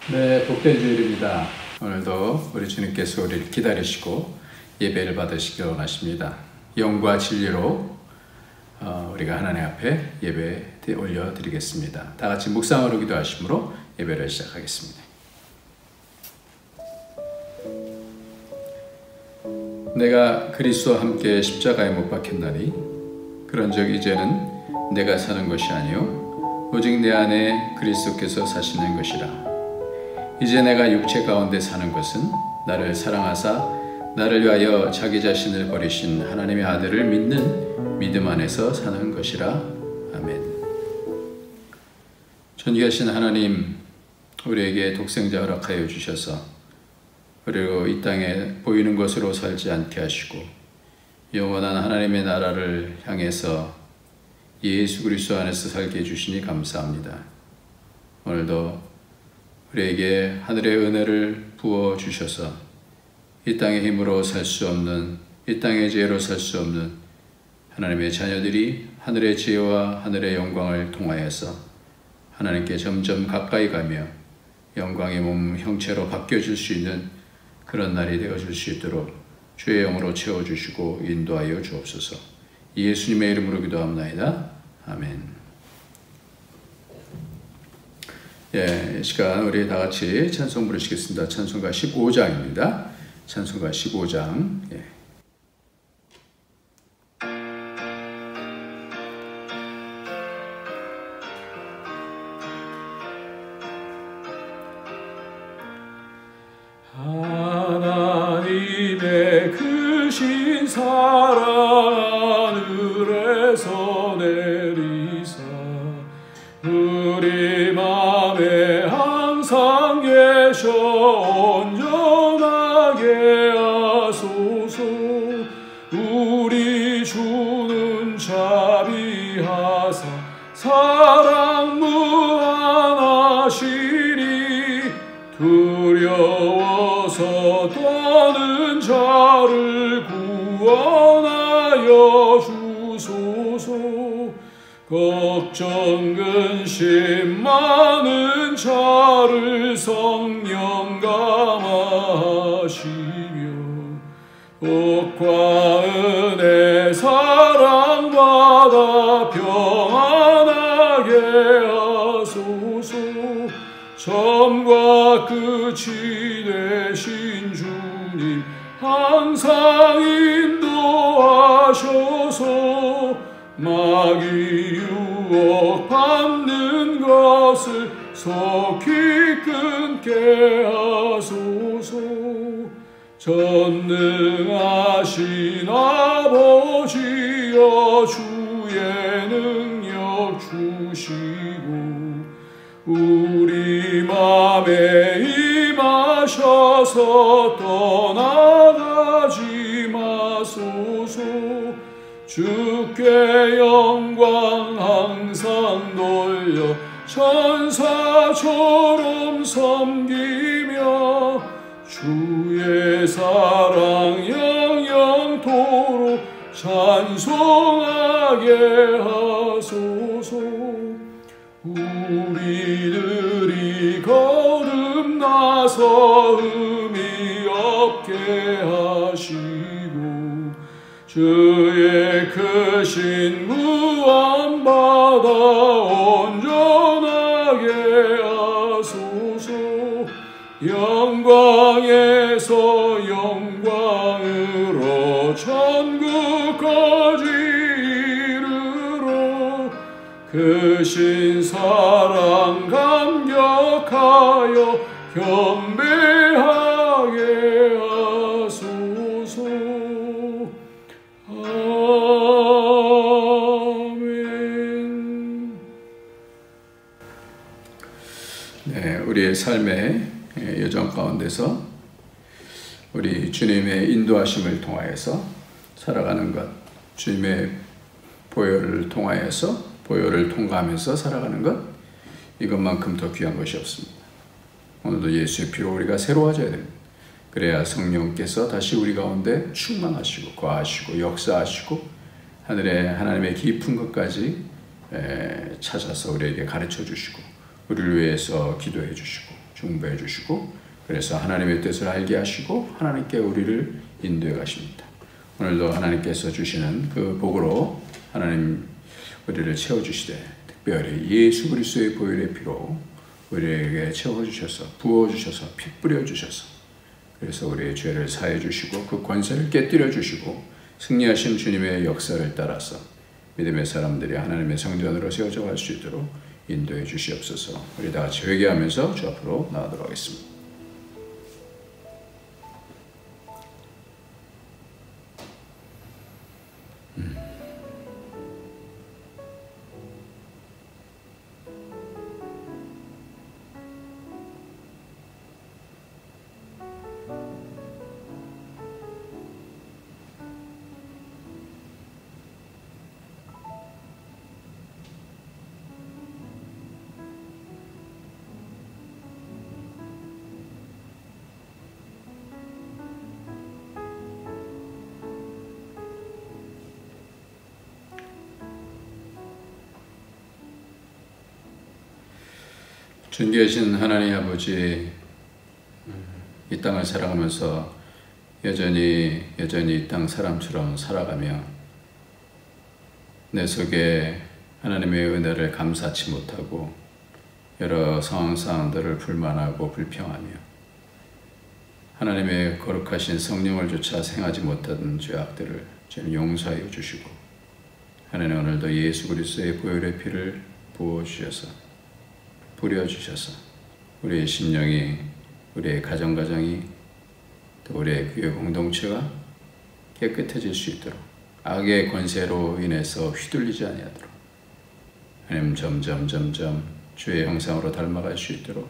네, 복된 주일입니다. 오늘도 우리 주님께서 우리를 기다리시고 예배를 받으시길 원하십니다. 영과 진리로 우리가 하나님 앞에 예배 올려드리겠습니다. 다 같이 묵상으로 기도하심으로 예배를 시작하겠습니다. 내가 그리스도와 함께 십자가에 못 박혔나니 그런즉 이제는 내가 사는 것이 아니요 오직 내 안에 그리스도께서 사시는 것이라. 이제 내가 육체 가운데 사는 것은 나를 사랑하사 나를 위하여 자기 자신을 버리신 하나님의 아들을 믿는 믿음 안에서 사는 것이라. 아멘. 전지하신 하나님, 우리에게 독생자 허락하여 주셔서 그리고 이 땅에 보이는 것으로 살지 않게 하시고 영원한 하나님의 나라를 향해서 예수 그리스도 안에서 살게 해주시니 감사합니다. 오늘도 우리에게 하늘의 은혜를 부어주셔서 이 땅의 힘으로 살 수 없는, 이 땅의 지혜로 살 수 없는 하나님의 자녀들이 하늘의 지혜와 하늘의 영광을 통하여서 하나님께 점점 가까이 가며 영광의 몸 형체로 바뀌어질 수 있는 그런 날이 되어줄 수 있도록 주의 영으로 채워주시고 인도하여 주옵소서. 예수님의 이름으로 기도합나이다. 아멘. 이 시간 우리 다 같이 찬송 부르시겠습니다. 찬송가 15장입니다. 찬송가 15장. 하나님의 크신 사랑 하늘에서 내리사 우리 맘에 항상 계셔 온전하게 하소서. 우리 주는 자비하사 사랑 무한하시니 두려워서 떠는 자를 구원하여 주소서. 걱정 근심 많은 자를 성령 감하시며 복과 은혜 사랑받아 평안하게 하소서. 처음과 끝이 되신 주님 항상 인도하셔서 마귀 유혹 받는 것을 속히 끊게 하소서. 전능하신 아버지여 주의 능력 주시고 우리 맘에 임하셔서 떠나가지 마소서. 주께 영광 항상 돌려 천사처럼 섬기며 주의 사랑 영영토록 찬송하게 하소서. 우리들이 거듭나서 흠이 없게 하시고 주의 크신 구원받아 온전하게 하소서. 영광에서 영광으로 천국까지 이르러 크신 사랑 감격하여 경배하게 하소서. 아멘. 우리의 삶의 여정 가운데서 우리 주님의 인도하심을 통하여서 살아가는 것, 주님의 보혈을 통하여서 보혈을 통과하면서 살아가는 것, 이것만큼 더 귀한 것이 없습니다. 오늘도 예수의 피로 우리가 새로워져야 됩니다. 그래야 성령께서 다시 우리 가운데 충만하시고 거하시고 역사하시고 하나님의 깊은 것까지 찾아서 우리에게 가르쳐 주시고 우리를 위해서 기도해 주시고 중보해 주시고 그래서 하나님의 뜻을 알게 하시고 하나님께 우리를 인도해 가십니다. 오늘도 하나님께서 주시는 그 복으로 하나님 우리를 채워주시되 특별히 예수 그리스도의 보혈의 피로 우리에게 채워주셔서 부어주셔서 피 뿌려주셔서 그래서 우리의 죄를 사해 주시고 그 권세를 깨뜨려 주시고 승리하신 주님의 역사를 따라서 믿음의 사람들이 하나님의 성전으로 세워져 갈 수 있도록 인도해 주시옵소서. 우리 다 같이 회개하면서 주 앞으로 나아가도록 하겠습니다. 존귀하신 하나님 아버지, 이 땅을 살아가면서 여전히 이 땅 사람처럼 살아가며 내 속에 하나님의 은혜를 감사치 못하고 여러 상황들을 불만하고 불평하며 하나님의 거룩하신 성령을 조차 생하지 못하던 죄악들을 저는 용서하여 주시고 하나님 오늘도 예수 그리스도의 보혈의 피를 부어주셔서 뿌려주셔서 우리의 심령이 우리의 가정이 또 우리의 교회 공동체가 깨끗해질 수 있도록 악의 권세로 인해서 휘둘리지 아니하도록 하나님 점점 주의 형상으로 닮아갈 수 있도록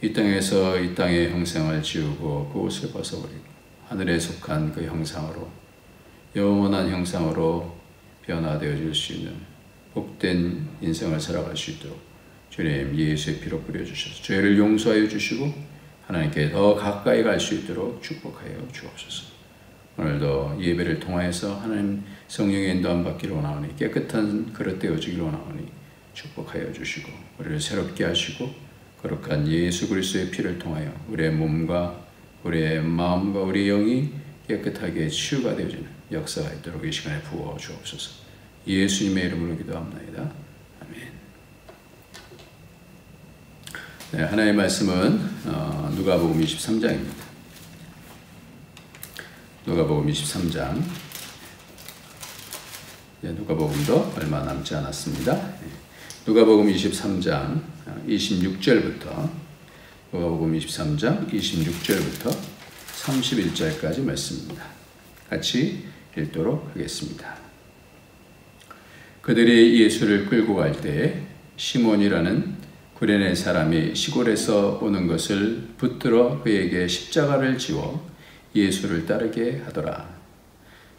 이 땅에서 이 땅의 형상을 지우고 그것을 벗어버리고 하늘에 속한 그 형상으로 영원한 형상으로 변화되어질 수 있는 복된 인생을 살아갈 수 있도록 주님 예수의 피로 뿌려주셔서 죄를 용서하여 주시고 하나님께 더 가까이 갈 수 있도록 축복하여 주옵소서. 오늘도 예배를 통하여서 하나님 성령의 인도함 받기를 원하오니 깨끗한 그릇 되어지기를 원하오니 축복하여 주시고 우리를 새롭게 하시고 거룩한 예수 그리스도의 피를 통하여 우리의 몸과 우리의 마음과 우리의 영이 깨끗하게 치유가 되어지는 역사가 있도록 이 시간에 부어 주옵소서. 예수님의 이름으로 기도합나이다. 아멘. 네, 하나님의 말씀은 누가복음 23장입니다. 누가복음 23장. 누가복음도 얼마 남지 않았습니다. 누가복음 23장 26절부터 누가복음 23장 26절부터 31절까지 말씀입니다. 같이 읽도록 하겠습니다. 그들이 예수를 끌고 갈 때에 시몬이라는 구레네 사람이 시골에서 오는 것을 붙들어 그에게 십자가를 지워 예수를 따르게 하더라.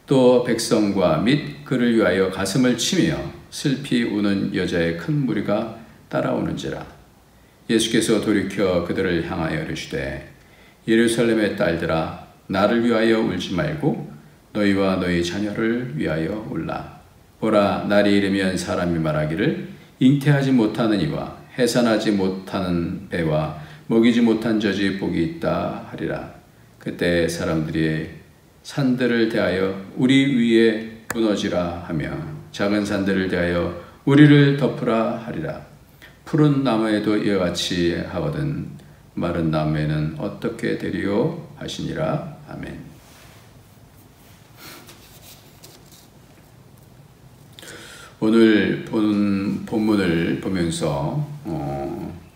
또 백성과 및 그를 위하여 가슴을 치며 슬피 우는 여자의 큰 무리가 따라오는지라. 예수께서 돌이켜 그들을 향하여 이르시되 예루살렘의 딸들아 나를 위하여 울지 말고 너희와 너희 자녀를 위하여 울라. 보라 날이 이르면 사람이 말하기를 잉태하지 못하는 이와 해산하지 못하는 배와 먹이지 못한 젖이 복이 있다 하리라. 그때 사람들이 산들을 대하여 우리 위에 무너지라 하며 작은 산들을 대하여 우리를 덮으라 하리라. 푸른 나무에도 이와 같이 하거든 마른 나무에는 어떻게 되리요 하시니라. 아멘. 오늘 본 본문을 보면서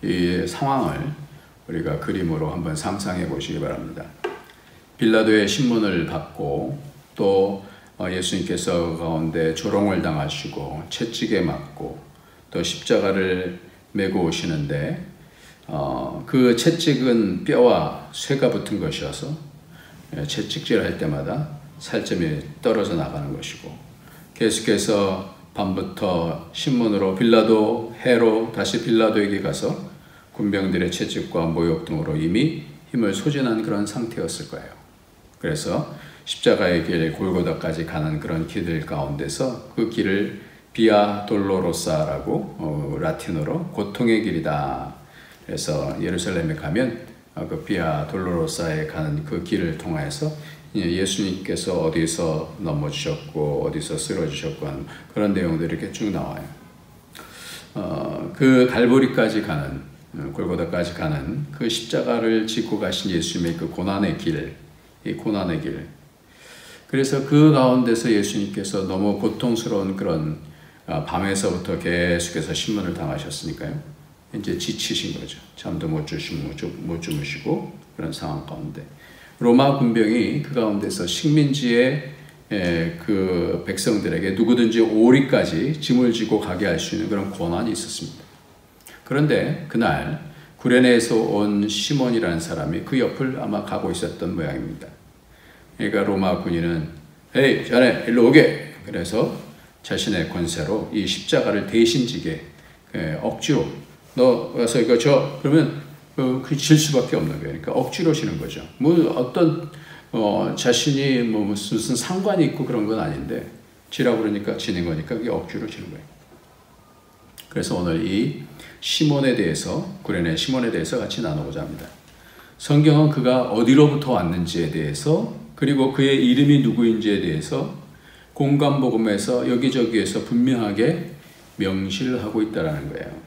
이 상황을 우리가 그림으로 한번 상상해 보시기 바랍니다. 빌라도의 신문을 받고 또 예수님께서 가운데 조롱을 당하시고 채찍에 맞고 또 십자가를 메고 오시는데 그 채찍은 뼈와 쇠가 붙은 것이어서 채찍질할 때마다 살점이 떨어져 나가는 것이고 계속해서 밤부터 신문으로 빌라도 해로 다시 빌라도에게 가서 군병들의 채찍과 모욕 등으로 이미 힘을 소진한 그런 상태였을 거예요. 그래서 십자가의 길 골고다까지 가는 그런 길들 가운데서 그 길을 비아 돌로로사라고 라틴어로 고통의 길이다 그래서 예루살렘에 가면 그 비아 돌로로사에 가는 그 길을 통해서 예수님께서 어디서 넘어지셨고 어디서 쓰러지셨고 하는 그런 내용들이 이렇게 쭉 나와요. 그 갈보리까지 가는 골고다까지 가는 그 십자가를 짓고 가신 예수님의 그 고난의 길, 이 고난의 길. 그래서 그 가운데서 예수님께서 너무 고통스러운 그런 밤에서부터 계속해서 신문을 당하셨으니까요. 이제 지치신 거죠. 잠도 못 주무시고 그런 상황 가운데 로마 군병이 그 가운데서 식민지의 그 백성들에게 누구든지 오리까지 짐을 지고 가게 할 수 있는 그런 권한이 있었습니다. 그런데 그날 구레네에서 온 시몬이라는 사람이 그 옆을 아마 가고 있었던 모양입니다. 그러니까 로마 군인은 헤이 자네 일로 오게, 그래서 자신의 권세로 이 십자가를 대신 지게 억지로 너 와서 이거 줘 그러면 그 질 수밖에 없는 거예요. 그러니까 억지로 지는 거죠. 뭐 어떤 자신이 뭐 무슨 상관이 있고 그런 건 아닌데 지라고 그러니까 지는 거니까 그게 억지로 지는 거예요. 그래서 오늘 이 시몬에 대해서, 구레네 시몬에 대해서 같이 나누고자 합니다. 성경은 그가 어디로부터 왔는지에 대해서, 그리고 그의 이름이 누구인지에 대해서 공관복음에서 여기저기에서 분명하게 명시를 하고 있다는 거예요.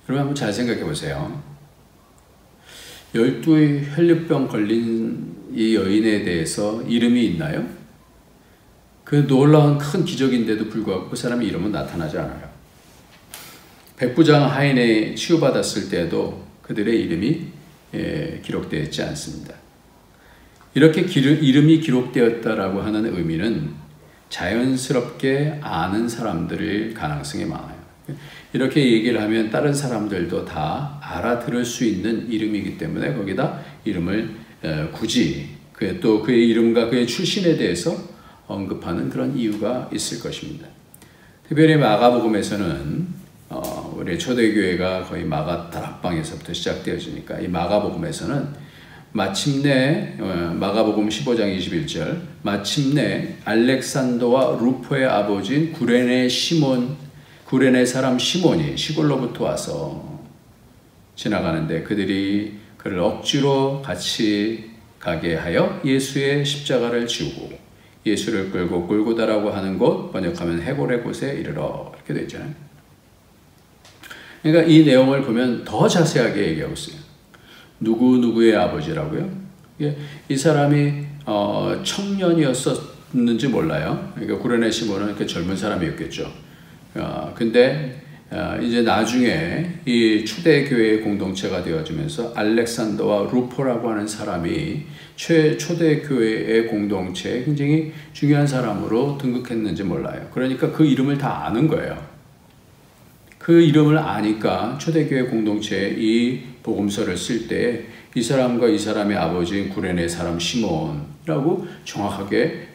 여러분 한번 잘 생각해 보세요. 12의 혈류병 걸린 이 여인에 대해서 이름이 있나요? 그 놀라운 큰 기적인데도 불구하고 그 사람의 이름은 나타나지 않아요. 백부장 하인에 치유받았을 때도 그들의 이름이 기록되어 있지 않습니다. 이렇게 이름이 기록되었다라고 하는 의미는 자연스럽게 아는 사람들일 가능성이 많아요. 이렇게 얘기를 하면 다른 사람들도 다 알아들을 수 있는 이름이기 때문에 거기다 이름을 굳이 또 그의 이름과 그의 출신에 대해서 언급하는 그런 이유가 있을 것입니다. 특별히 마가복음에서는 우리 초대교회가 거의 마가 다락방에서부터 시작되어지니까 이 마가복음에서는 마침내 마가복음 15장 21절 마침내 알렉산더와 루포의 아버지인 구레네 사람 시몬이 시골로부터 와서 지나가는데 그들이 그를 억지로 같이 가게 하여 예수의 십자가를 지우고 예수를 끌고 골고다라고 하는 곳, 번역하면 해골의 곳에 이르러, 이렇게 되어 있잖아요. 그러니까 이 내용을 보면 더 자세하게 얘기하고 있어요. 누구의 아버지라고요? 이 사람이 청년이었었는지 몰라요. 그러니까 구레네 시몬은 이렇게 젊은 사람이었겠죠. 근데 이제 나중에 이 초대교회의 공동체가 되어지면서 알렉산더와 루포라고 하는 사람이 초대교회의 공동체에 굉장히 중요한 사람으로 등극했는지 몰라요. 그러니까 그 이름을 다 아는 거예요. 그 이름을 아니까 초대교회 공동체에 이 복음서를 쓸 때 이 사람과 이 사람의 아버지인 구레네 사람 시몬이라고 정확하게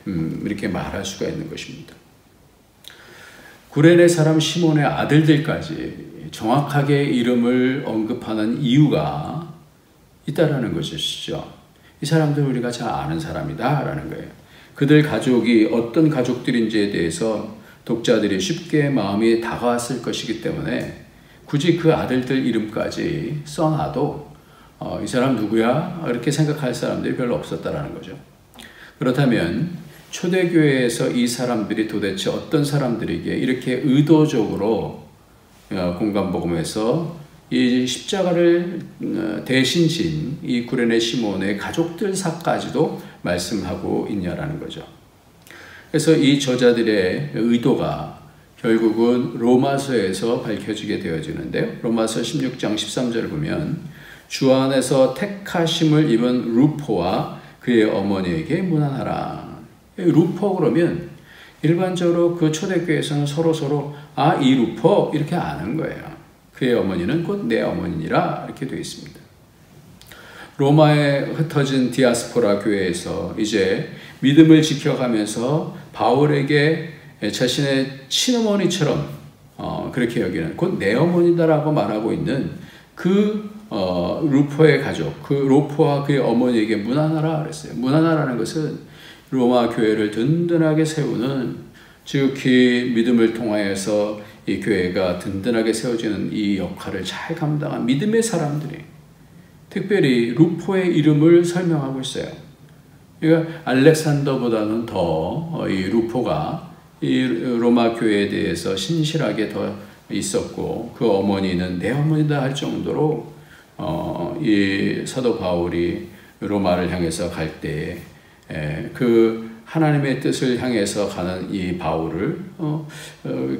이렇게 말할 수가 있는 것입니다. 구레네 사람 시몬의 아들들까지 정확하게 이름을 언급하는 이유가 있다라는 것이죠. 이 사람들 우리가 잘 아는 사람이다 라는 거예요. 그들 가족이 어떤 가족들인지에 대해서 독자들이 쉽게 마음이 다가왔을 것이기 때문에 굳이 그 아들들 이름까지 써놔도 이 사람 누구야? 이렇게 생각할 사람들이 별로 없었다라는 거죠. 그렇다면 초대교회에서 이 사람들이 도대체 어떤 사람들에게 이렇게 의도적으로 공관복음에서 이 십자가를 대신 진 이 구레네 시몬의 가족들사까지도 말씀하고 있냐라는 거죠. 그래서 이 저자들의 의도가 결국은 로마서에서 밝혀지게 되어지는데요. 로마서 16장 13절을 보면 주 안에서 택하심을 입은 루포와 그의 어머니에게 문안하라. 루포 그러면 일반적으로 그 초대교회에서는 서로 이 루포 이렇게 아는 거예요. 그의 어머니는 곧 내 어머니라 이렇게 되어 있습니다. 로마에 흩어진 디아스포라 교회에서 이제 믿음을 지켜가면서 바울에게 자신의 친어머니처럼 그렇게 여기는 곧 내 어머니다라고 말하고 있는 그 루포의 가족, 그 루포와 그의 어머니에게 문안하라 그랬어요. 문안하라는 것은 로마 교회를 든든하게 세우는 지극히 믿음을 통하여서 이 교회가 든든하게 세워지는 이 역할을 잘 감당한 믿음의 사람들이 특별히 루포의 이름을 설명하고 있어요. 그러니까 알렉산더보다는 더 이 루포가 이 로마 교회에 대해서 신실하게 더 있었고 그 어머니는 내 어머니다 할 정도로 이 사도 바울이 로마를 향해서 갈 때 그 하나님의 뜻을 향해서 가는 이 바울을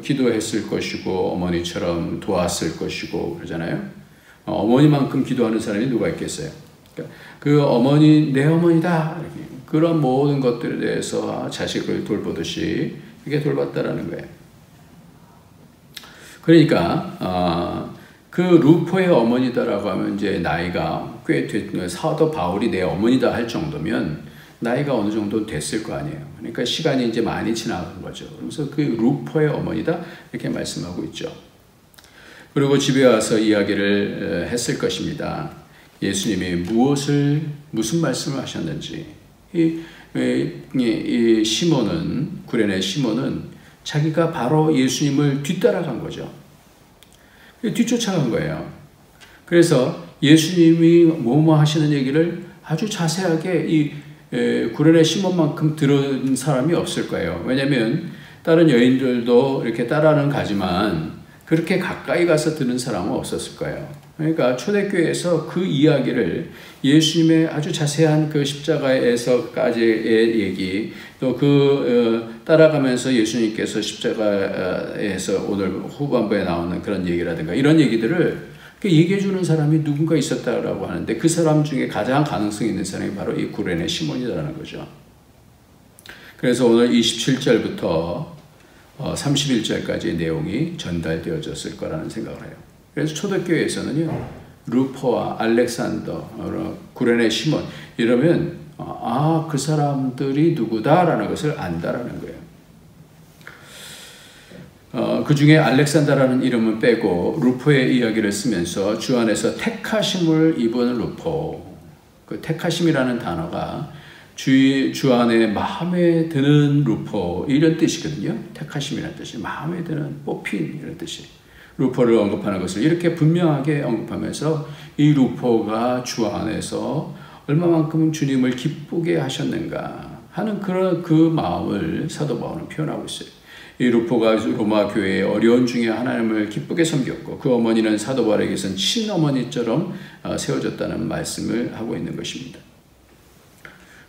기도했을 것이고 어머니처럼 도왔을 것이고 그러잖아요. 어머니만큼 기도하는 사람이 누가 있겠어요? 그러니까 그 어머니 내 어머니다 그런 모든 것들에 대해서 자식을 돌보듯이 이렇게 돌봤다라는 거예요. 그러니까 그 루포의 어머니다라고 하면 이제 나이가 꽤 됐, 사도 바울이 내 어머니다 할 정도면 나이가 어느 정도 됐을 거 아니에요. 그러니까 시간이 이제 많이 지나간 거죠. 그래서 그 루포의 어머니다 이렇게 말씀하고 있죠. 그리고 집에 와서 이야기를 했을 것입니다. 예수님이 무슨 말씀을 하셨는지. 이 시몬은, 구레네 시몬은 자기가 바로 예수님을 뒤따라간 거죠. 뒤쫓아간 거예요. 그래서 예수님이 뭐뭐 하시는 얘기를 아주 자세하게 이 구레네 시몬만큼 들은 사람이 없을 거예요. 왜냐하면 다른 여인들도 이렇게 따라는 가지만 그렇게 가까이 가서 듣는 사람은 없었을 거예요. 그러니까 초대교회에서 그 이야기를 예수님의 아주 자세한 그 십자가에서까지의 얘기 또 따라가면서 예수님께서 십자가에서 오늘 후반부에 나오는 그런 얘기라든가 이런 얘기들을 얘기해 주는 사람이 누군가 있었다라고 하는데 그 사람 중에 가장 가능성이 있는 사람이 바로 이 구레네 시몬이라는 거죠. 그래서 오늘 27절부터 31절까지의 내용이 전달되어졌을 거라는 생각을 해요. 그래서 초대교회에서는요, 루포와 알렉산더, 구레네 시몬 이러면 그 사람들이 누구다라는 것을 안다라는 거예요. 그 중에 알렉산더라는 이름은 빼고 루포의 이야기를 쓰면서 주 안에서 택하심을 입은 루포, 그 택하심이라는 단어가 주 안에 마음에 드는 루포 이런 뜻이거든요. 택하심이라는 뜻이 마음에 드는 뽑힌 이런 뜻이 루포를 언급하는 것을 이렇게 분명하게 언급하면서 이 루포가 주 안에서 얼마만큼 주님을 기쁘게 하셨는가 하는 그런 그 마음을 사도 바울은 표현하고 있어요. 이 루포가 로마 교회의 어려운 중에 하나님을 기쁘게 섬겼고 그 어머니는 사도 바울에게선 친어머니처럼 세워졌다는 말씀을 하고 있는 것입니다.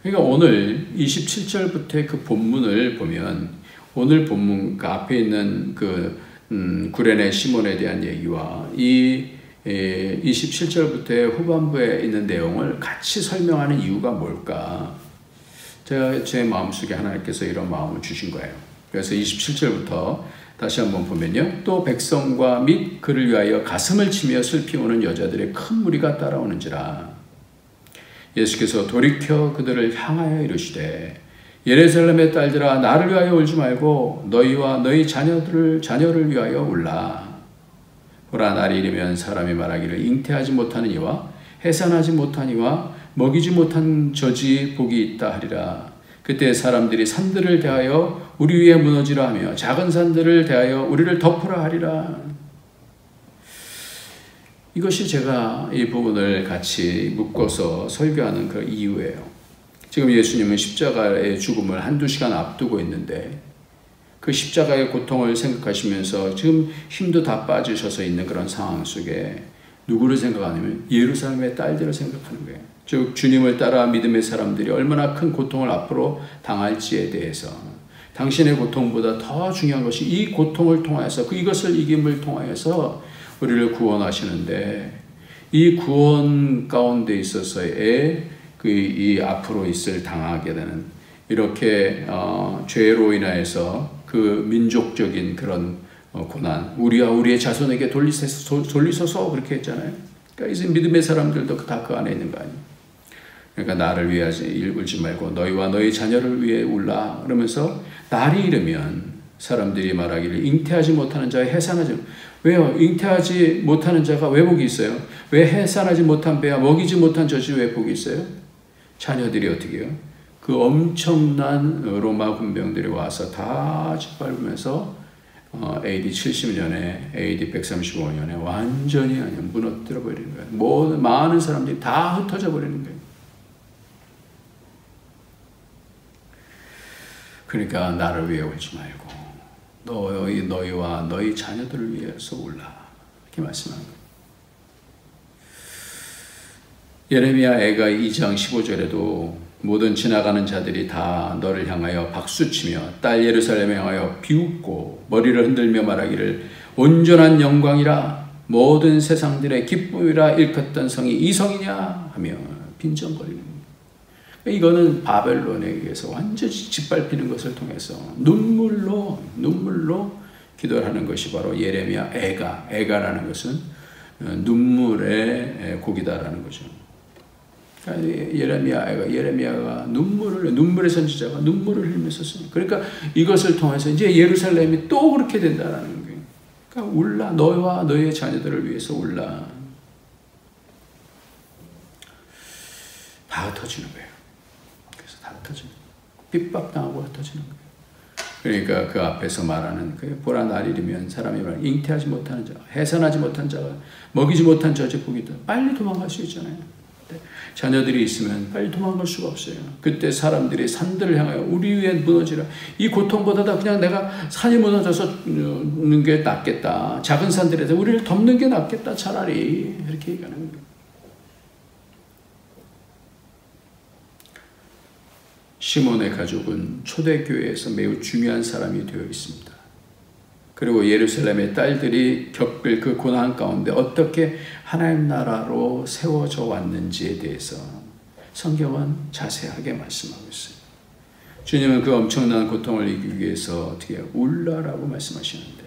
그러니까 오늘 27절부터의 그 본문을 보면 오늘 본문 그 앞에 있는 그 구레네 시몬에 대한 얘기와 이 27절부터의 후반부에 있는 내용을 같이 설명하는 이유가 뭘까? 제 마음속에 하나님께서 이런 마음을 주신 거예요. 그래서 27절부터 다시 한번 보면요. 또 백성과 및 그를 위하여 가슴을 치며 슬피 우는 여자들의 큰 무리가 따라오는지라. 예수께서 돌이켜 그들을 향하여 이르시되 예루살렘의 딸들아 나를 위하여 울지 말고 너희와 너희 자녀를 위하여 울라. 보라 날이 이르면 사람이 말하기를 잉태하지 못하는 이와 해산하지 못한 이와 먹이지 못한 젖이 복이 있다 하리라. 그때 사람들이 산들을 대하여 우리 위에 무너지라 하며 작은 산들을 대하여 우리를 덮으라 하리라. 이것이 제가 이 부분을 같이 묶어서 설교하는 그 이유예요. 지금 예수님은 십자가의 죽음을 한두 시간 앞두고 있는데 그 십자가의 고통을 생각하시면서 지금 힘도 다 빠지셔서 있는 그런 상황 속에 누구를 생각하냐면 예루살렘의 딸들을 생각하는 거예요. 즉 주님을 따라 믿음의 사람들이 얼마나 큰 고통을 앞으로 당할지에 대해서 당신의 고통보다 더 중요한 것이 이 고통을 통해서 이것을 이김을 통해서 우리를 구원하시는데 이 구원 가운데 있어서의 이 앞으로 있을 당하게 되는 이렇게 죄로 인하여서 그 민족적인 그런 고난 우리와 우리의 자손에게 돌리소서 그렇게 했잖아요. 그러니까 이제 믿음의 사람들도 다 그 안에 있는 거 아니에요. 그러니까 나를 위하여 울지 말고 너희와 너희 자녀를 위해 울라 그러면서 날이 이르면 사람들이 말하기를 잉태하지 못하는 자의 해산하지 왜요? 잉태하지 못하는 자가 왜 복이 있어요? 왜 해산하지 못한 배와 먹이지 못한 젖이 왜 복이 있어요? 자녀들이 어떻게 해요? 그 엄청난 로마 군병들이 와서 다 짓밟으면서 AD 70년에 AD 135년에 완전히 무너뜨려 버리는 거예요. 많은 사람들이 다 흩어져 버리는 거예요. 그러니까 나를 위해 울지 말고 너희와 너희 자녀들을 위해서 울라, 이렇게 말씀하는 거예요. 예레미야 애가 2장 15절에도 모든 지나가는 자들이 다 너를 향하여 박수치며 딸 예루살렘에 향하여 비웃고 머리를 흔들며 말하기를 온전한 영광이라 모든 세상들의 기쁨이라 일컫던 성이 이 성이냐 하며 빈정거리는 거예요. 이거는 바벨론에 의해서 완전히 짓밟히는 것을 통해서 눈물로 기도를 하는 것이 바로 예레미야 애가라는 것은 눈물의 곡이다라는 거죠. 예레미야가 눈물의 선지자가 눈물을 흘리면서 씁니다. 그러니까 이것을 통해서 이제 예루살렘이 또 그렇게 된다라는 거예요. 그러니까 울라, 너와 너의 자녀들을 위해서 울라. 다 흩어지는 거예요. 그래서 다 흩어지는 거예요. 핍박당하고 흩어지는 거예요. 그러니까 그 앞에서 말하는 그 보라 날이면 사람이 말 잉태하지 못하는 자, 해산하지 못한 자가 먹이지 못한 저지 복이다. 빨리 도망갈 수 있잖아요. 자녀들이 있으면 빨리 도망갈 수가 없어요. 그때 사람들이 산들을 향하여 우리 위에 무너지라. 이 고통보다 그냥 내가 산이 무너져서 죽는 게 낫겠다. 작은 산들에서 우리를 덮는 게 낫겠다. 차라리 이렇게 얘기하는 거예요. 시몬의 가족은 초대교회에서 매우 중요한 사람이 되어 있습니다. 그리고 예루살렘의 딸들이 겪을 그 고난 가운데 어떻게 하나님 나라로 세워져 왔는지에 대해서 성경은 자세하게 말씀하고 있어요. 주님은 그 엄청난 고통을 이기기 위해서 어떻게 울라라고 말씀하시는데,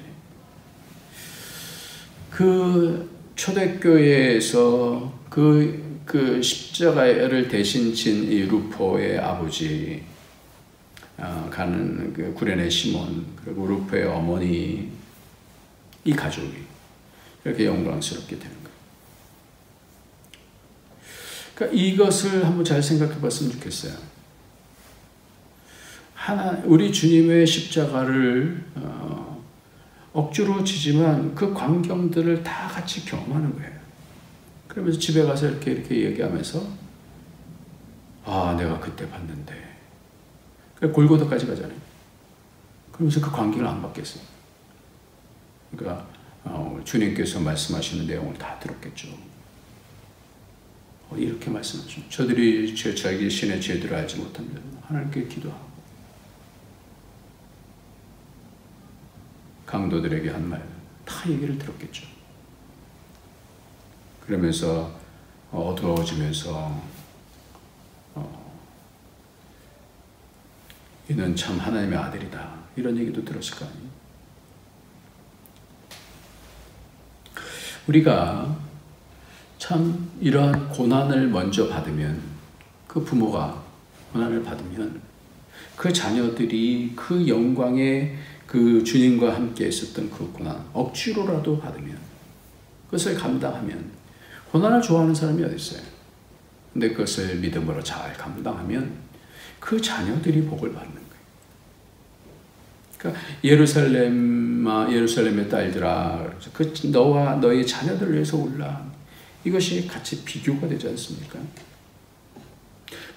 그 초대교회에서 그 십자가를 대신 진 이 루포의 아버지, 가는 그 구레네 시몬, 그리고 루포의 어머니, 이 가족이 이렇게 영광스럽게 되는 거예요. 그러니까 이것을 한번 잘 생각해 봤으면 좋겠어요. 우리 주님의 십자가를 억지로 지지만 그 광경들을 다 같이 경험하는 거예요. 그러면서 집에 가서 이렇게 얘기하면서, 아, 내가 그때 봤는데. 골고다까지 가잖아요. 그러면서 그 광경을 안 받겠어요. 그러니까 주님께서 말씀하시는 내용을 다 들었겠죠. 이렇게 말씀하죠. 저들이 자기 신의 죄들을 알지 못합니다. 하나님께 기도하고 강도들에게 한 말 다 얘기를 들었겠죠. 그러면서 어두워지면서 이는 참 하나님의 아들이다, 이런 얘기도 들었을 거 아니에요. 우리가 참 이러한 고난을 먼저 받으면, 그 부모가 고난을 받으면 그 자녀들이 그 영광의 그 주님과 함께 있었던 그 고난 억지로라도 받으면, 그것을 감당하면, 고난을 좋아하는 사람이 어디 있어요? 근데 그것을 믿음으로 잘 감당하면 그 자녀들이 복을 받는 거예요. 그러니까 예루살렘의 딸들아, 그 너와 너의 자녀들을 위해서 울라. 이것이 같이 비교가 되지 않습니까?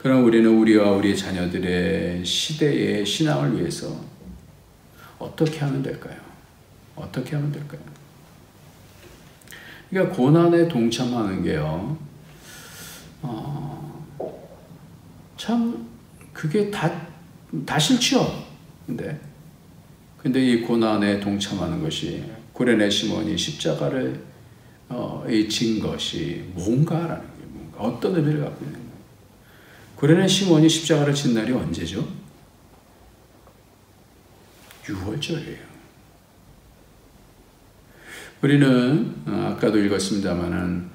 그럼 우리는 우리와 우리의 자녀들의 시대의 신앙을 위해서 어떻게 하면 될까요? 어떻게 하면 될까요? 그러니까 고난에 동참하는 게요, 참 그게 다 싫죠. 근데 이 고난에 동참하는 것이, 구레네 시몬이 십자가를 진 것이 뭔가라는 게, 뭔가 어떤 의미를 갖고 있는 거예요. 구레네 시몬이 십자가를 진 날이 언제죠? 6월절이에요. 우리는 아까도 읽었습니다마는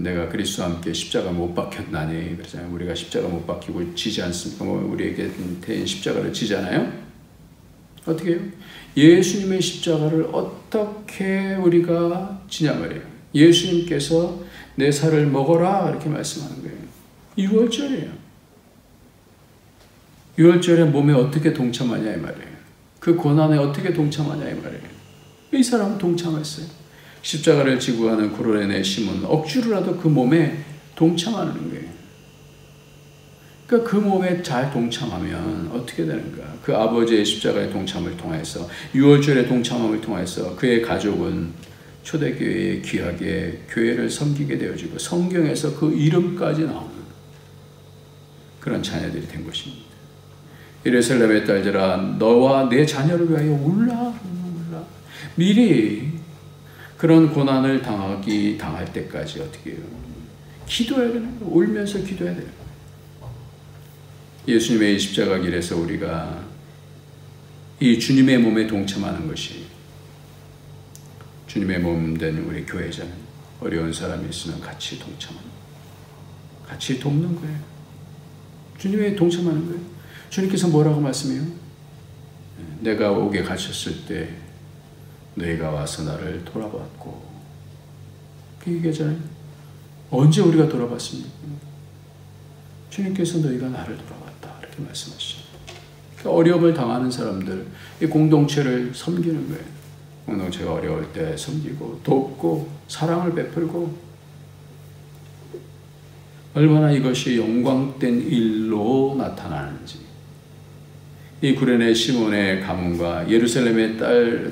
내가 그리스도와 함께 십자가 못 박혔나니 그러잖아요. 우리가 십자가 못 박히고 지지 않습니까? 우리에게 대인 십자가를 지잖아요. 어떻게 해요? 예수님의 십자가를 어떻게 우리가 지냐 말이에요. 예수님께서 내 살을 먹어라, 이렇게 말씀하는 거예요. 6월절이에요. 6월절에 몸에 어떻게 동참하냐 이 말이에요. 그 고난에 어떻게 동참하냐 이 말이에요. 이 사람은 동참했어요. 십자가를 지고 가는 구로레네 시몬, 억지로라도 그 몸에 동참하는 거예요. 그러니까 그 몸에 잘 동참하면 어떻게 되는가? 그 아버지의 십자가의 동참을 통해서, 유월절의 동참함을 통해서 그의 가족은 초대교회에 귀하게 교회를 섬기게 되어지고 성경에서 그 이름까지 나오는 그런 자녀들이 된 것입니다. 예루살렘의 딸들아, 너와 내 자녀를 위하여 울라. 미리 그런 고난을 당할 때까지 어떻게 해요? 기도해야 되는 거예요. 울면서 기도해야 돼요. 예수님의 십자가 길에서 우리가 이 주님의 몸에 동참하는 것이, 주님의 몸 된 우리 교회자는 어려운 사람이 있으면 같이 동참하는 거예요. 같이 돕는 거예요. 주님의 동참하는 거예요. 주님께서 뭐라고 말씀해요? 내가 옥에 갇혔을 때 너희가 와서 나를 돌아봤고, 그 얘기잖아요. 언제 우리가 돌아봤습니까? 주님께서 너희가 나를 돌아봤다, 이렇게 말씀하시죠. 그러니까 어려움을 당하는 사람들, 이 공동체를 섬기는 거예요. 공동체가 어려울 때 섬기고 돕고 사랑을 베풀고, 얼마나 이것이 영광된 일로 나타나는지, 이 구레네 시몬의 가문과 예루살렘의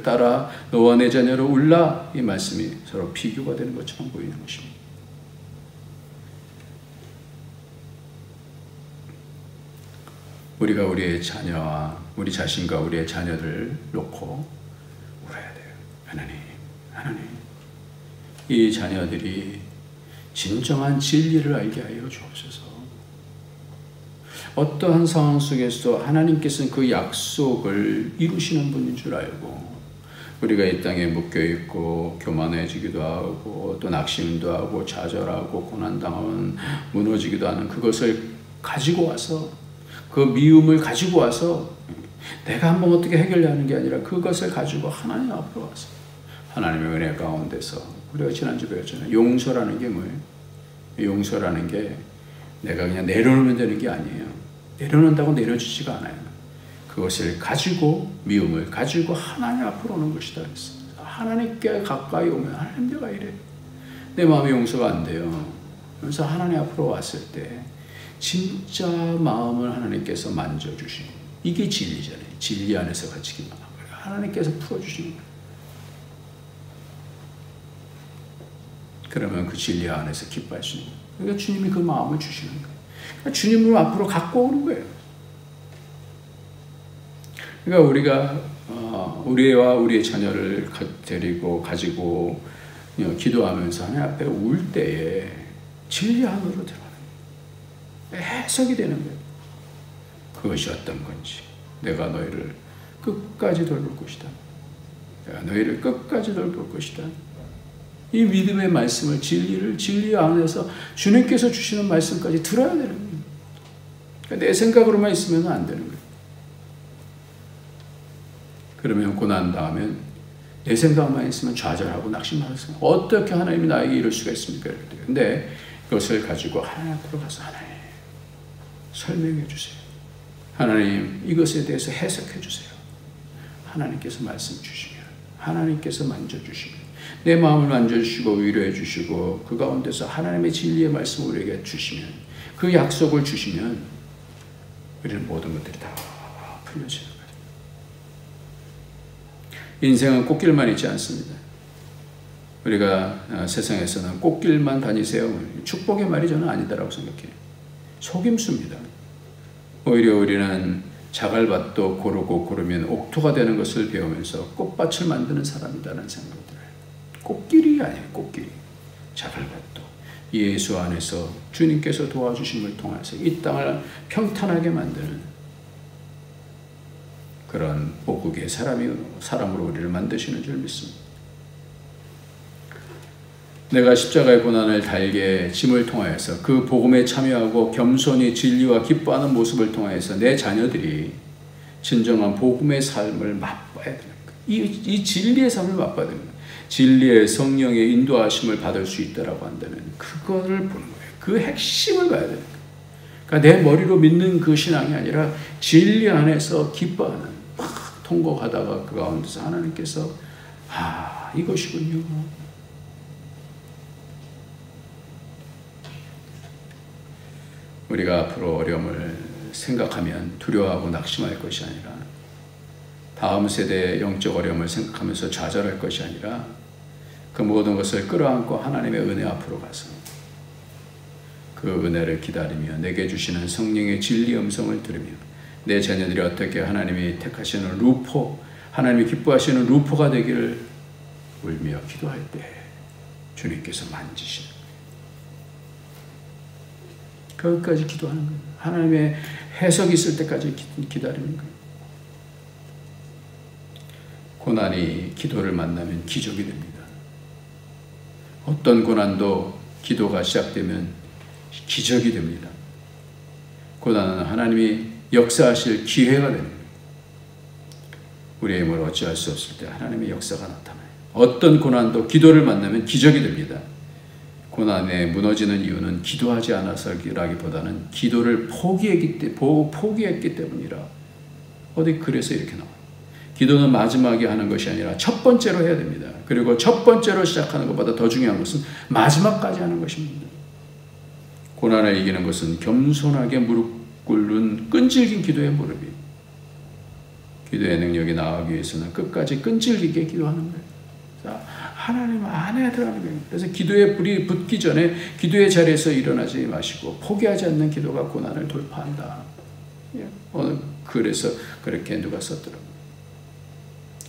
딸아 너와 내 자녀로 울라, 이 말씀이 서로 비교가 되는 것처럼 보이는 것입니다. 우리가 우리의 자녀와 우리 자신과 우리의 자녀들을 놓고 울어야 돼요. 하나님, 이 자녀들이 진정한 진리를 알게 하여 주옵소서. 어떠한 상황 속에서도 하나님께서는 그 약속을 이루시는 분인 줄 알고, 우리가 이 땅에 묶여있고 교만해지기도 하고 또 낙심도 하고 좌절하고 고난당하면 무너지기도 하는 그것을 가지고 와서, 그 미움을 가지고 와서 내가 한번 어떻게 해결하는 게 아니라 그것을 가지고 하나님 앞으로 와서 하나님의 은혜 가운데서, 우리가 지난주 배웠잖아요. 용서라는 게 뭐예요? 용서라는 게 내가 그냥 내려놓으면 되는 게 아니에요. 내려놓는다고 내려주지가 않아요. 그것을 가지고, 미움을 가지고 하나님 앞으로 오는 것이다. 하나님께 가까이 오면 하나님, 내가 이래, 내 마음이 용서가 안 돼요. 그래서 하나님 앞으로 왔을 때 진짜 마음을 하나님께서 만져주시는, 이게 진리잖아요. 진리 안에서 갇히기만 하고 하나님께서 풀어주시는 거예요. 그러면 그 진리 안에서 기뻐할 수 있는 거예요. 그러니까 주님이 그 마음을 주시는 거예요. 그러니까 주님을 앞으로 갖고 오는 거예요. 그러니까 우리가 우리와 우리의 자녀를 데리고 가지고 기도하면서 하나님 앞에 울 때에 진리 안으로 들어가는 거예요. 해석이 되는 거예요. 그것이 어떤 건지, 내가 너희를 끝까지 돌볼 것이다. 내가 너희를 끝까지 돌볼 것이다. 이 믿음의 말씀을, 진리 안에서 주님께서 주시는 말씀까지 들어야 되는 거예요. 그러니까 내 생각으로만 있으면 안 되는 거예요. 그러면 고난당하면 내 생각만 있으면 좌절하고 낙심하고, 어떻게 하나님이 나에게 이럴 수가 있습니까? 그런데 그것을 가지고 하나님 앞으로 가서, 하나님 설명해 주세요. 하나님 이것에 대해서 해석해 주세요. 하나님께서 말씀 주시면, 하나님께서 만져주시면, 내 마음을 만져주시고 위로해 주시고 그 가운데서 하나님의 진리의 말씀을 우리에게 주시면, 그 약속을 주시면 우리는 모든 것들이 다 풀려지는 거예요. 인생은 꽃길만 있지 않습니다. 우리가 세상에서는 꽃길만 다니세요, 축복의 말이 저는 아니다라고 생각해요. 속임수입니다. 오히려 우리는 자갈밭도 고르고 고르면 옥토가 되는 것을 배우면서 꽃밭을 만드는 사람이라는 생각을 들어요. 꽃길이 아니에요. 꽃길이 자갈밭도 예수 안에서 주님께서 도와주심을 통해서 이 땅을 평탄하게 만드는 그런 복국의 사람으로 우리를 만드시는 줄 믿습니다. 내가 십자가의 고난을 달게 짐을 통하여서 그 복음에 참여하고 겸손히 진리와 기뻐하는 모습을 통하여서 내 자녀들이 진정한 복음의 삶을 맛봐야 되는 거예요. 이 진리의 삶을 맛봐야 되는 거예요. 진리의 성령의 인도하심을 받을 수 있다라고 한다면 그거를 보는 거예요. 그 핵심을 봐야 되는 거예요. 그러니까 내 머리로 믿는 그 신앙이 아니라 진리 안에서 기뻐하는, 막 통곡하다가 그 가운데서 하나님께서 아, 이것이군요. 우리가 앞으로 어려움을 생각하면 두려워하고 낙심할 것이 아니라, 다음 세대의 영적 어려움을 생각하면서 좌절할 것이 아니라, 그 모든 것을 끌어안고 하나님의 은혜 앞으로 가서 그 은혜를 기다리며 내게 주시는 성령의 진리 음성을 들으며 내 자녀들이 어떻게 하나님이 택하시는 루포, 하나님이 기뻐하시는 루포가 되기를 울며 기도할 때 주님께서 만지시는 거예요. 거기까지 기도하는 거예요. 하나님의 해석이 있을 때까지 기다리는 거예요. 고난이 기도를 만나면 기적이 됩니다. 어떤 고난도 기도가 시작되면 기적이 됩니다. 고난은 하나님이 역사하실 기회가 됩니다. 우리의 힘을 어찌할 수 없을 때 하나님의 역사가 나타나요. 어떤 고난도 기도를 만나면 기적이 됩니다. 고난에 무너지는 이유는 기도하지 않아서라기보다는 기도를 포기했기 때문이라. 어디 그래서 이렇게 나와요. 기도는 마지막에 하는 것이 아니라 첫 번째로 해야 됩니다. 그리고 첫 번째로 시작하는 것보다 더 중요한 것은 마지막까지 하는 것입니다. 고난을 이기는 것은 겸손하게 무릎 꿇는 끈질긴 기도의 무릎이에요. 기도의 능력이 나아가기 위해서는 끝까지 끈질기게 기도하는 거예요. 자, 하나님 안에 들어가는 거예요. 그래서 기도의 불이 붙기 전에 기도의 자리에서 일어나지 마시고 포기하지 않는 기도가 고난을 돌파한다. 그래서 그렇게 누가 썼더라고요.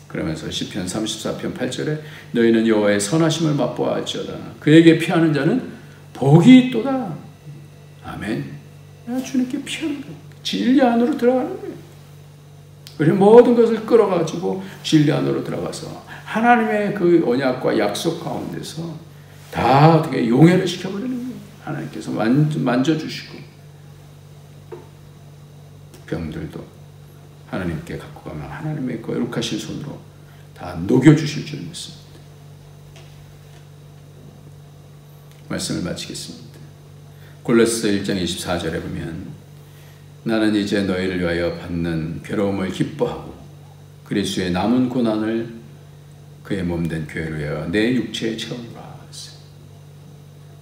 그러면서 시편 34편 8절에 너희는 여호와의 선하심을 맛보아할지어다. 그에게 피하는 자는 복이 있도다. 아멘. 주님께 피하는 거예요. 진리 안으로 들어가는 거예요. 우리 모든 것을 끌어가지고 진리 안으로 들어가서 하나님의 그 언약과 약속 가운데서 다 어떻게 용해를 시켜버리는 거예요. 하나님께서 만져주시고 병들도 하나님께 갖고 가면 하나님의 거룩하신 손으로 다 녹여주실 줄 믿습니다. 말씀을 마치겠습니다. 골로새 1장 24절에 보면 나는 이제 너희를 위하여 받는 괴로움을 기뻐하고 그리스도의 남은 고난을 그의 몸된 교회를 위하여 내 육체에 채우노라.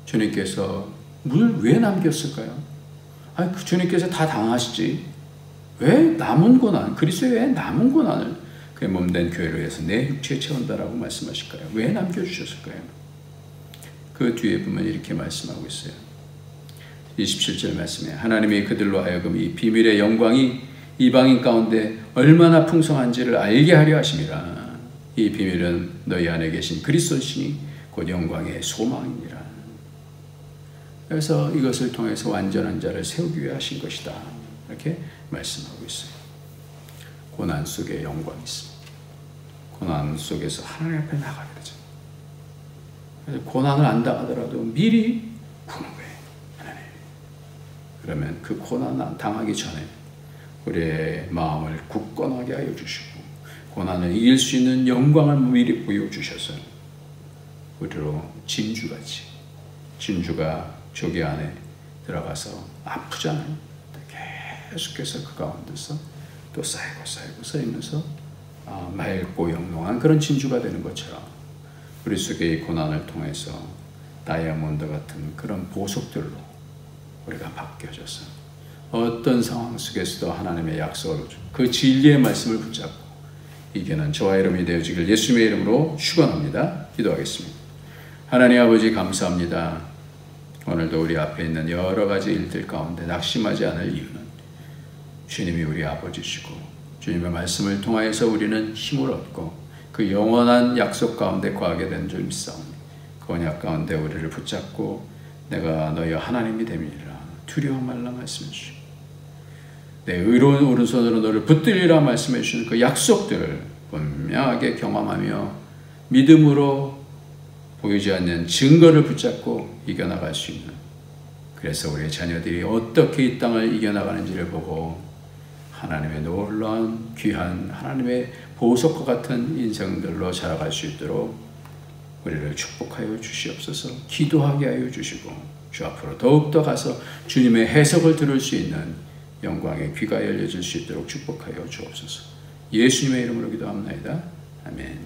주님께서 뭘 왜 남겼을까요? 주님께서 다 당하시지. 왜 남은 고난, 그리스도의 왜 남은 고난을 그의 몸된 교회를 위해서 내 육체에 채운다라고 말씀하실까요? 왜 남겨주셨을까요? 그 뒤에 보면 이렇게 말씀하고 있어요. 27절 말씀에 하나님이 그들로 하여금 이 비밀의 영광이 이방인 가운데 얼마나 풍성한지를 알게 하려 하심이라. 이 비밀은 너희 안에 계신 그리스도시니 곧 영광의 소망이니라. 그래서 이것을 통해서 완전한 자를 세우기 위해 하신 것이다. 이렇게 말씀하고 있어요. 고난 속에 영광이 있습니다. 고난 속에서 하나님 앞에 나가게 되죠. 그래서 고난을 안 당하더라도 미리 구는 거예요. 하나님. 그러면 그 고난 당하기 전에 우리의 마음을 굳건하게 하여 주시고 고난을 이길 수 있는 영광을 미리 보여주셔서 우리로 진주같이, 진주가 조개 안에 들어가서 아프잖아요. 계속해서 그 가운데서 또 쌓이고 쌓이면서 맑고 영롱한 그런 진주가 되는 것처럼 우리 속의 이 고난을 통해서 다이아몬드 같은 그런 보석들로 우리가 바뀌어져서 어떤 상황 속에서도 하나님의 약속을 그 진리의 말씀을 붙잡고 이기는 저와 이름이 되어지길 예수님의 이름으로 축원합니다. 기도하겠습니다. 하나님 아버지 감사합니다. 오늘도 우리 앞에 있는 여러 가지 일들 가운데 낙심하지 않을 이유는 주님이 우리 아버지시고 주님의 말씀을 통하여서 우리는 힘을 얻고 그 영원한 약속 가운데 거하게 된 줄 믿사오니 그 언약 가운데 우리를 붙잡고 내가 너희 하나님이 됨이니라 두려워 말라 말씀해 주시고 내 의로운 오른손으로 너를 붙들리라 말씀해 주시는 그 약속들을 분명하게 경험하며 믿음으로 보이지 않는 증거를 붙잡고 이겨나갈 수 있는, 그래서 우리 자녀들이 어떻게 이 땅을 이겨나가는지를 보고 하나님의 놀라운 귀한 하나님의 보석과 같은 인생들로 자라갈 수 있도록 우리를 축복하여 주시옵소서. 기도하게 하여 주시고 주 앞으로 더욱더 가서 주님의 해석을 들을 수 있는 영광의 귀가 열려질 수 있도록 축복하여 주옵소서. 예수님의 이름으로 기도합니다. 아멘.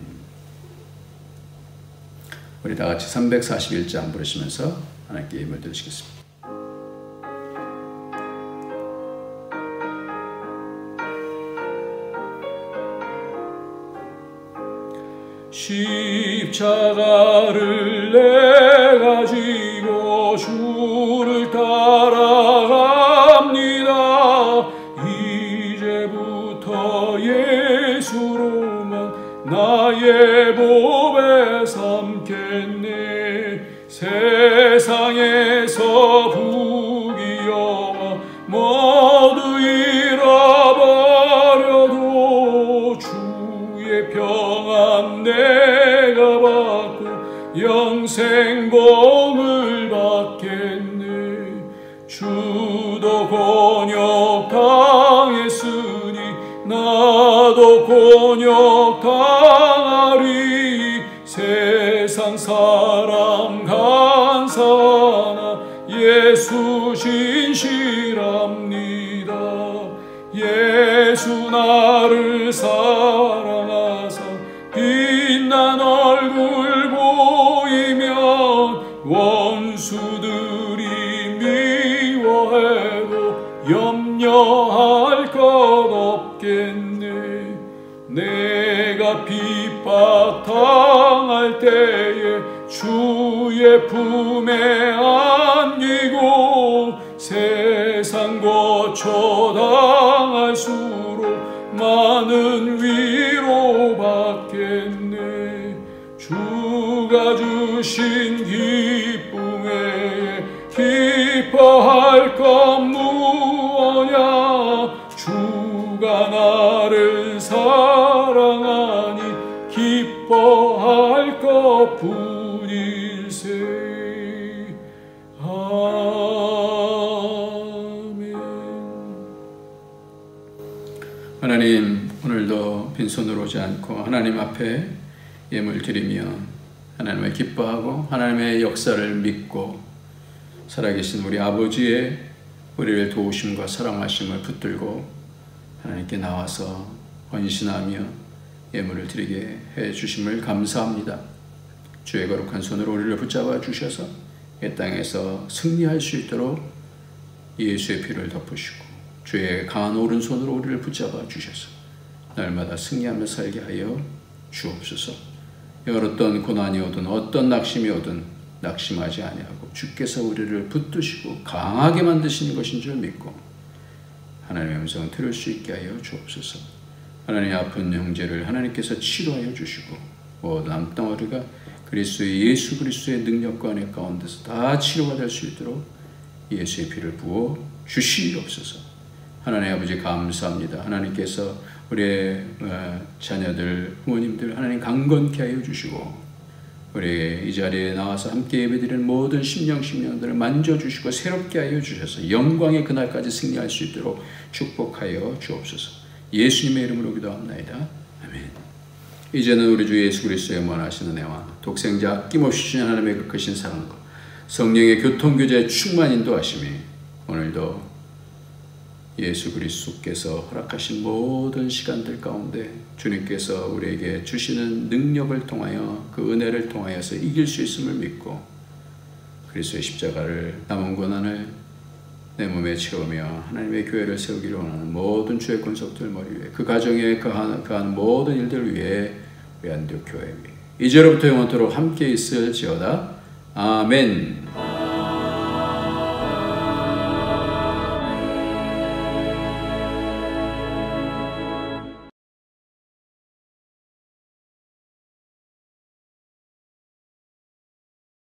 우리 다 같이 341장 부르시면서 하나님께 예물 드리시겠습니다. 십자가를 내가 지고 주를 따라갑니다. 이제부터 예수로만 나의 보배 삼겠네. 세상에서 부귀영화 모두 잃어버려도 주의 평안 내가 받고 영생복을 받겠네. 주도 곤욕 당했으니 나도 곤욕 당하리. 세상 사람 간사하나 예수 진실합니다. 예수 나를 사랑하사 빛난 얼굴 보이면 원수들이 미워해도 염려할 것 없겠네. 내가 핍박당할 때에 주의 품에 안기고 세상 고초당할수록 많은 위로 받겠네. 주가 주신 기쁨에 기뻐할 것 무엇냐. 주가 나를 사랑하니 기뻐할 것 뿐일세. 아멘. 하나님, 오늘도 빈손으로 오지 않고 하나님 앞에 예물 드리며 하나님을 기뻐하고 하나님의 역사를 믿고 살아계신 우리 아버지의 우리를 도우심과 사랑하심을 붙들고 하나님께 나와서 헌신하며 예물을 드리게 해주심을 감사합니다. 주의 거룩한 손으로 우리를 붙잡아 주셔서 이 땅에서 승리할 수 있도록 예수의 피를 덮으시고 주의 강한 오른손으로 우리를 붙잡아 주셔서 날마다 승리하며 살게 하여 주옵소서. 어떤 고난이 오든 어떤 낙심이 오든 낙심하지 아니하고 주께서 우리를 붙드시고 강하게 만드시는 것인 줄 믿고 하나님의 음성을 들을 수 있게 하여 주옵소서. 하나님의 아픈 형제를 하나님께서 치료하여 주시고 모든 암덩어리가 그리스도의 예수 그리스도의 능력과 은혜 가운데서 다 치료가 될 수 있도록 예수의 피를 부어 주시옵소서. 하나님 아버지 감사합니다. 하나님께서 우리의 자녀들, 부모님들 하나님 강건케 하여 주시고 우리 이 자리에 나와서 함께 예배드리는 모든 심령들을 만져주시고 새롭게 하여 주셔서 영광의 그날까지 승리할 수 있도록 축복하여 주옵소서. 예수님의 이름으로 기도합나이다. 아멘. 이제는 우리 주 예수 그리스도의 무한하신 은혜와 독생자 아낌없이 주신 하나님의 그 크신 사랑과 성령의 교통교제의 충만 인도하심이 오늘도 예수 그리스도께서 허락하신 모든 시간들 가운데 주님께서 우리에게 주시는 능력을 통하여 그 은혜를 통하여서 이길 수 있음을 믿고 그리스도의 십자가를 남은 고난을 내 몸에 채우며 하나님의 교회를 세우기를 원하는 모든 주의 권속들 머리 위에 그 가정에 그한 모든 일들 위에 우리 안디옥 교회 위에 이제로부터 영원토록 함께 있을지어다. 아멘.